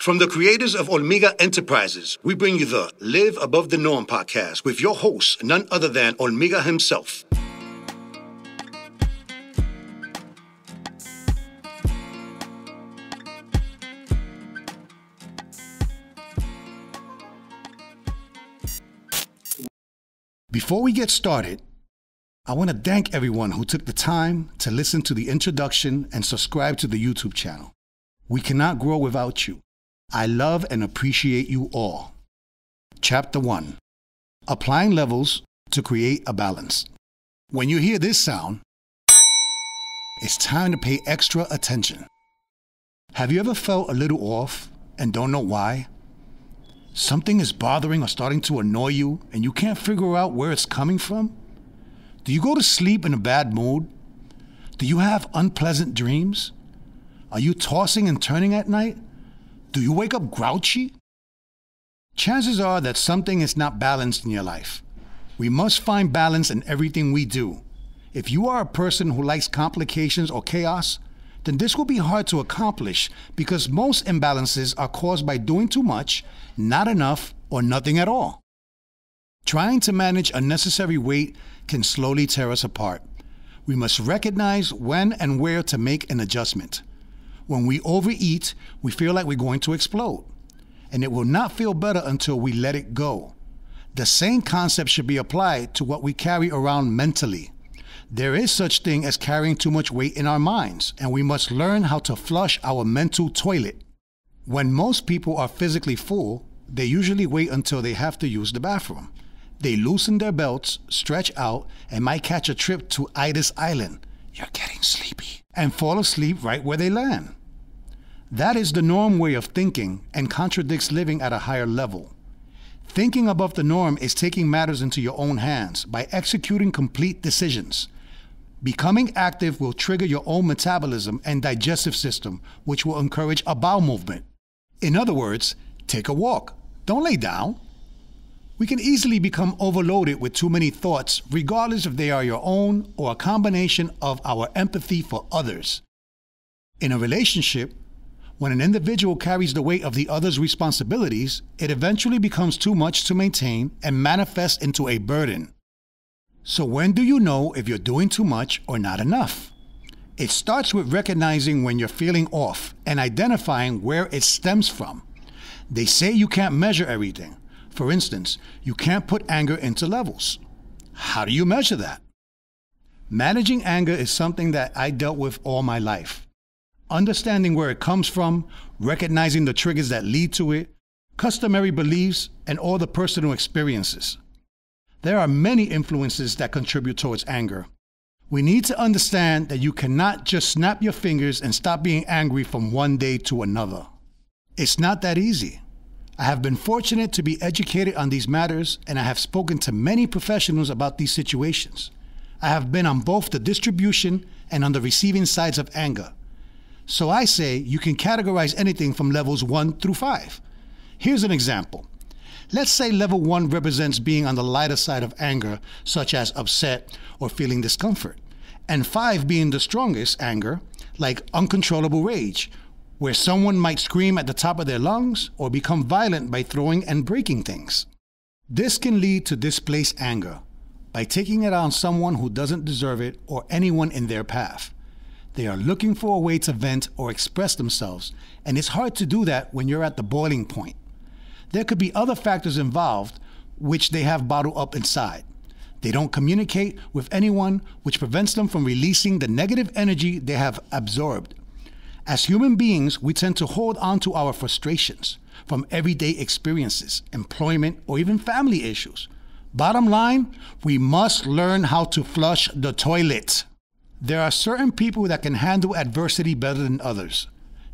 From the creators of Olmega Enterprises, we bring you the Live Above the Norm podcast with your host, none other than Olmega himself. Before we get started, I want to thank everyone who took the time to listen to the introduction and subscribe to the YouTube channel. We cannot grow without you. I love and appreciate you all. Chapter 1. Applying levels to create a balance. When you hear this sound, it's time to pay extra attention. Have you ever felt a little off and don't know why? Something is bothering or starting to annoy you and you can't figure out where it's coming from? Do you go to sleep in a bad mood? Do you have unpleasant dreams? Are you tossing and turning at night? Do you wake up grouchy? Chances are that something is not balanced in your life. We must find balance in everything we do. If you are a person who likes complications or chaos, then this will be hard to accomplish because most imbalances are caused by doing too much, not enough, or nothing at all. Trying to manage unnecessary weight can slowly tear us apart. We must recognize when and where to make an adjustment. When we overeat, we feel like we're going to explode, and it will not feel better until we let it go. The same concept should be applied to what we carry around mentally. There is such thing as carrying too much weight in our minds, and we must learn how to flush our mental toilet. When most people are physically full, they usually wait until they have to use the bathroom. They loosen their belts, stretch out, and might catch a trip to Itis Island. You're getting sleepy. And fall asleep right where they land. That is the norm way of thinking and contradicts living at a higher level. Thinking above the norm is taking matters into your own hands by executing complete decisions. Becoming active will trigger your own metabolism and digestive system, which will encourage a bowel movement. In other words, take a walk. Don't lay down. We can easily become overloaded with too many thoughts, regardless if they are your own or a combination of our empathy for others. In a relationship, when an individual carries the weight of the other's responsibilities, it eventually becomes too much to maintain and manifests into a burden. So when do you know if you're doing too much or not enough? It starts with recognizing when you're feeling off and identifying where it stems from. They say you can't measure everything. For instance, you can't put anger into levels. How do you measure that? Managing anger is something that I dealt with all my life. Understanding where it comes from, recognizing the triggers that lead to it, customary beliefs, and all the personal experiences. There are many influences that contribute towards anger. We need to understand that you cannot just snap your fingers and stop being angry from one day to another. It's not that easy. I have been fortunate to be educated on these matters, and I have spoken to many professionals about these situations. I have been on both the distribution and on the receiving sides of anger. So I say you can categorize anything from levels 1 through 5. Here's an example. Let's say level 1 represents being on the lighter side of anger, such as upset or feeling discomfort, and 5 being the strongest anger, like uncontrollable rage, where someone might scream at the top of their lungs or become violent by throwing and breaking things. This can lead to displaced anger by taking it on someone who doesn't deserve it or anyone in their path. They are looking for a way to vent or express themselves, and it's hard to do that when you're at the boiling point. There could be other factors involved which they have bottled up inside. They don't communicate with anyone, which prevents them from releasing the negative energy they have absorbed. As human beings, we tend to hold on to our frustrations from everyday experiences, employment, or even family issues. Bottom line, we must learn how to flush the toilet. There are certain people that can handle adversity better than others.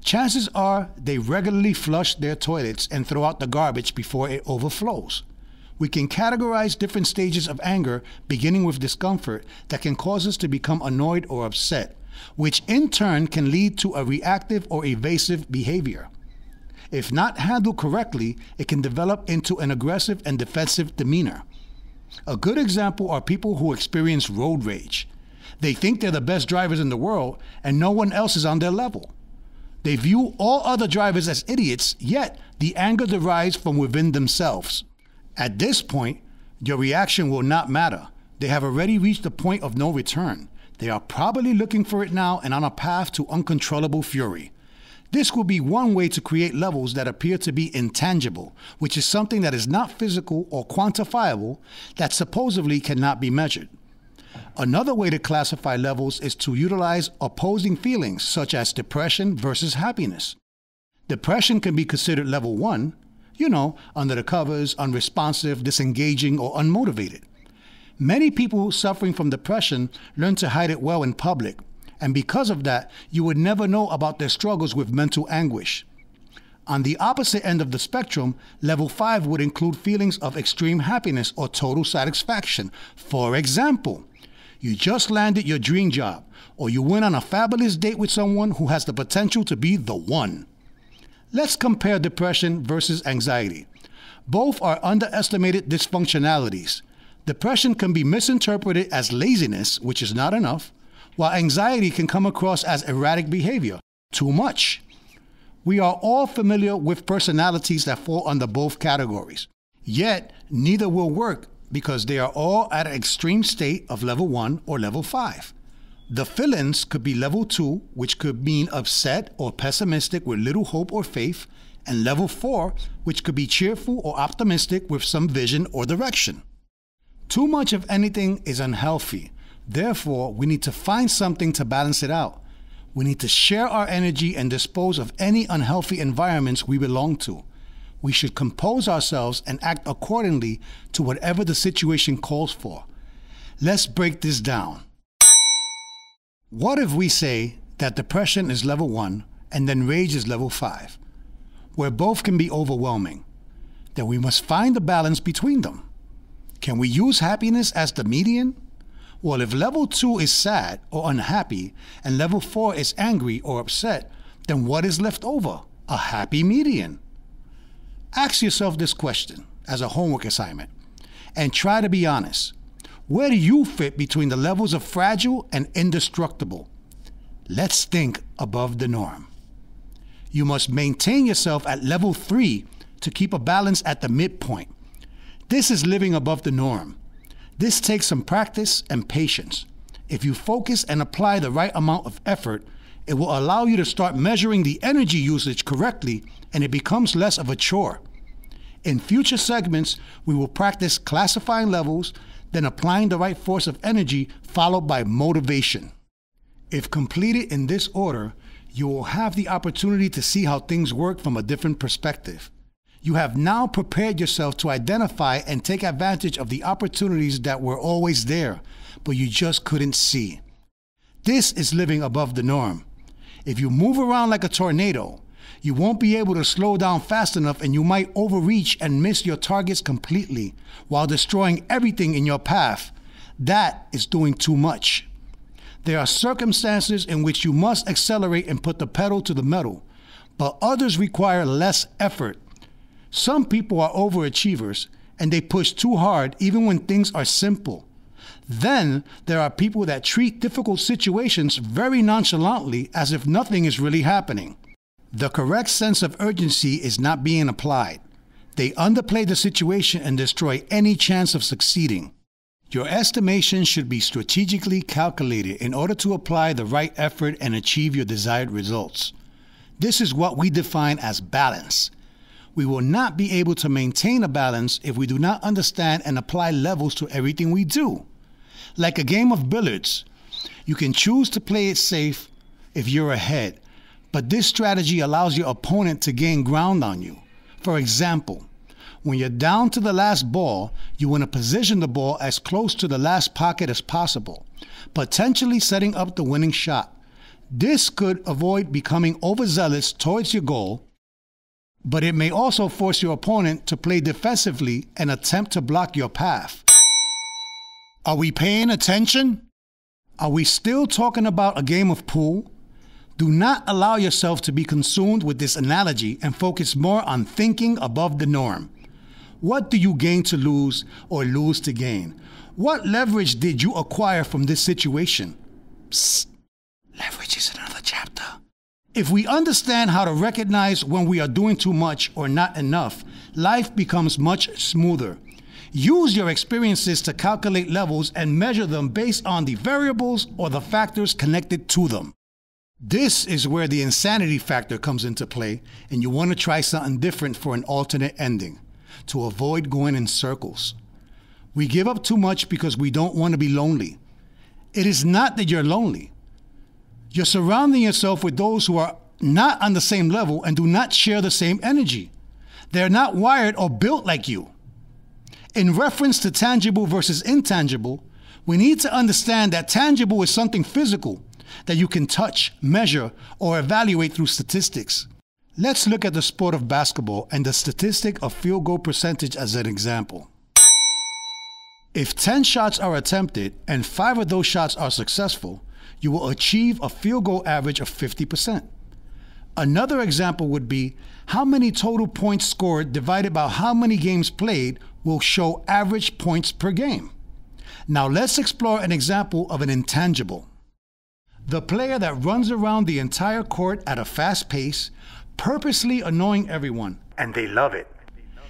Chances are they regularly flush their toilets and throw out the garbage before it overflows. We can categorize different stages of anger, beginning with discomfort, that can cause us to become annoyed or upset, which in turn can lead to a reactive or evasive behavior. If not handled correctly, it can develop into an aggressive and defensive demeanor. A good example are people who experience road rage. They think they're the best drivers in the world and no one else is on their level. They view all other drivers as idiots, yet the anger derives from within themselves. At this point, your reaction will not matter. They have already reached the point of no return. They are probably looking for it now and on a path to uncontrollable fury. This will be one way to create levels that appear to be intangible, which is something that is not physical or quantifiable that supposedly cannot be measured. Another way to classify levels is to utilize opposing feelings such as depression versus happiness. Depression can be considered level 1, under the covers, unresponsive, disengaging, or unmotivated. Many people suffering from depression learn to hide it well in public, and because of that, you would never know about their struggles with mental anguish. On the opposite end of the spectrum, level 5 would include feelings of extreme happiness or total satisfaction. For example, you just landed your dream job, or you went on a fabulous date with someone who has the potential to be the one. Let's compare depression versus anxiety. Both are underestimated dysfunctionalities. Depression can be misinterpreted as laziness, which is not enough, while anxiety can come across as erratic behavior, too much. We are all familiar with personalities that fall under both categories. Yet, neither will work because they are all at an extreme state of level 1 or level 5. The fill-ins could be level 2, which could mean upset or pessimistic with little hope or faith, and level 4, which could be cheerful or optimistic with some vision or direction. Too much of anything is unhealthy. Therefore, we need to find something to balance it out. We need to share our energy and dispose of any unhealthy environments we belong to. We should compose ourselves and act accordingly to whatever the situation calls for. Let's break this down. What if we say that depression is level 1 and then rage is level 5, where both can be overwhelming? Then we must find the balance between them. Can we use happiness as the median? Well, if level 2 is sad or unhappy and level 4 is angry or upset, then what is left over? A happy median. Ask yourself this question as a homework assignment and try to be honest. Where do you fit between the levels of fragile and indestructible? Let's think above the norm. You must maintain yourself at level 3 to keep a balance at the midpoint. This is living above the norm. This takes some practice and patience. If you focus and apply the right amount of effort, it will allow you to start measuring the energy usage correctly, and it becomes less of a chore. In future segments, we will practice classifying levels, then applying the right force of energy, followed by motivation. If completed in this order, you will have the opportunity to see how things work from a different perspective. You have now prepared yourself to identify and take advantage of the opportunities that were always there, but you just couldn't see. This is living above the norm. If you move around like a tornado, you won't be able to slow down fast enough and you might overreach and miss your targets completely while destroying everything in your path. That is doing too much. There are circumstances in which you must accelerate and put the pedal to the metal, but others require less effort. Some people are overachievers and they push too hard even when things are simple. Then there are people that treat difficult situations very nonchalantly as if nothing is really happening. The correct sense of urgency is not being applied. They underplay the situation and destroy any chance of succeeding. Your estimation should be strategically calculated in order to apply the right effort and achieve your desired results. This is what we define as balance. We will not be able to maintain a balance if we do not understand and apply levels to everything we do. Like a game of billiards, you can choose to play it safe if you're ahead, but this strategy allows your opponent to gain ground on you. For example, when you're down to the last ball, you want to position the ball as close to the last pocket as possible, potentially setting up the winning shot. This could avoid becoming overzealous towards your goal, but it may also force your opponent to play defensively and attempt to block your path. Are we paying attention? Are we still talking about a game of pool? Do not allow yourself to be consumed with this analogy and focus more on thinking above the norm. What do you gain to lose or lose to gain? What leverage did you acquire from this situation? Psst. Leverage is another chapter. If we understand how to recognize when we are doing too much or not enough, life becomes much smoother. Use your experiences to calculate levels and measure them based on the variables or the factors connected to them. This is where the insanity factor comes into play, and you want to try something different for an alternate ending, to avoid going in circles. We give up too much because we don't want to be lonely. It is not that you're lonely. You're surrounding yourself with those who are not on the same level and do not share the same energy. They're not wired or built like you. In reference to tangible versus intangible, we need to understand that tangible is something physical that you can touch, measure, or evaluate through statistics. Let's look at the sport of basketball and the statistic of field goal percentage as an example. If 10 shots are attempted and 5 of those shots are successful, you will achieve a field goal average of 50%. Another example would be how many total points scored divided by how many games played will show average points per game. Now let's explore an example of an intangible. The player that runs around the entire court at a fast pace, purposely annoying everyone, and they love it.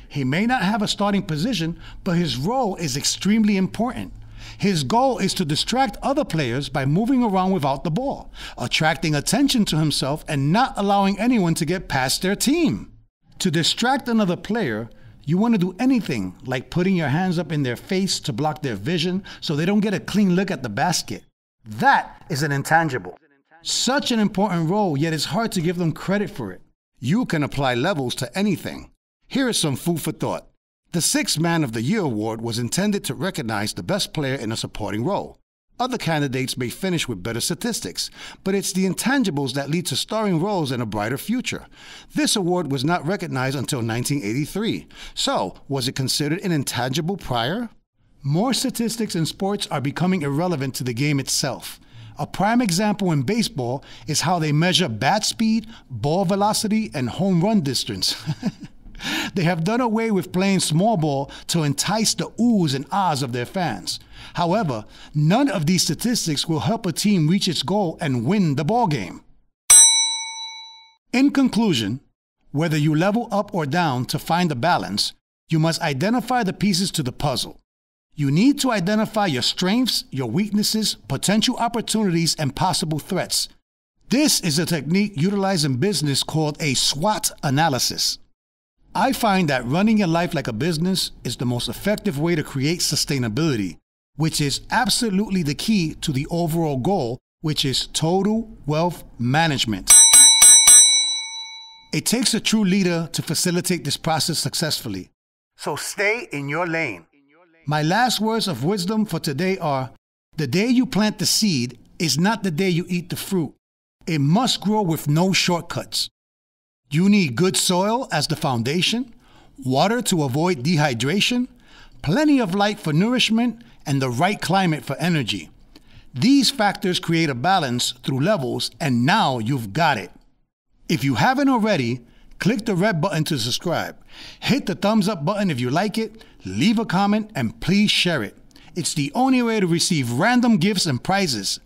He may not have a starting position, but his role is extremely important. His goal is to distract other players by moving around without the ball, attracting attention to himself and not allowing anyone to get past their team. To distract another player, you want to do anything like putting your hands up in their face to block their vision so they don't get a clean look at the basket. That is an intangible. Such an important role, yet it's hard to give them credit for it. You can apply levels to anything. Here is some food for thought. The 6th Man of the Year award was intended to recognize the best player in a supporting role. Other candidates may finish with better statistics, but it's the intangibles that lead to starring roles and a brighter future. This award was not recognized until 1983. So, was it considered an intangible prior? More statistics in sports are becoming irrelevant to the game itself. A prime example in baseball is how they measure bat speed, ball velocity, and home run distance. They have done away with playing small ball to entice the oohs and ahs of their fans. However, none of these statistics will help a team reach its goal and win the ball game. In conclusion, whether you level up or down to find a balance, you must identify the pieces to the puzzle. You need to identify your strengths, your weaknesses, potential opportunities, and possible threats. This is a technique utilized in business called a SWOT analysis. I find that running your life like a business is the most effective way to create sustainability, which is absolutely the key to the overall goal, which is total wealth management. It takes a true leader to facilitate this process successfully. So stay in your lane. My last words of wisdom for today are, the day you plant the seed is not the day you eat the fruit. It must grow with no shortcuts. You need good soil as the foundation, water to avoid dehydration, plenty of light for nourishment, and the right climate for energy. These factors create a balance through levels, and now you've got it. If you haven't already, click the red button to subscribe. Hit the thumbs up button if you like it, leave a comment, and please share it. It's the only way to receive random gifts and prizes.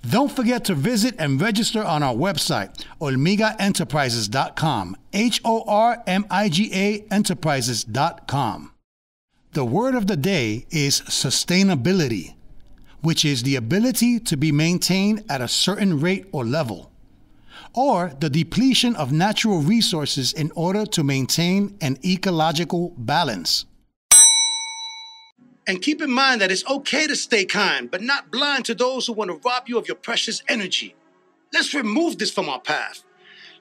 Don't forget to visit and register on our website, hormigaenterprises.com, HORMIGA enterprises.com. The word of the day is sustainability, which is the ability to be maintained at a certain rate or level, or the depletion of natural resources in order to maintain an ecological balance. And keep in mind that it's okay to stay kind, but not blind to those who want to rob you of your precious energy. Let's remove this from our path.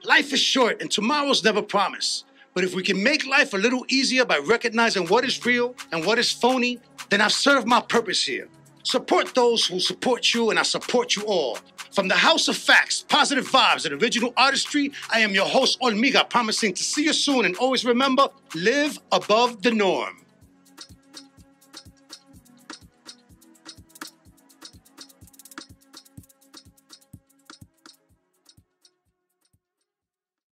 Life is short and tomorrow's never promised. But if we can make life a little easier by recognizing what is real and what is phony, then I've served my purpose here. Support those who support you, and I support you all. From the House of Facts, Positive Vibes, and Original Artistry, I am your host, Hormiga, promising to see you soon. And always remember, live above the norm.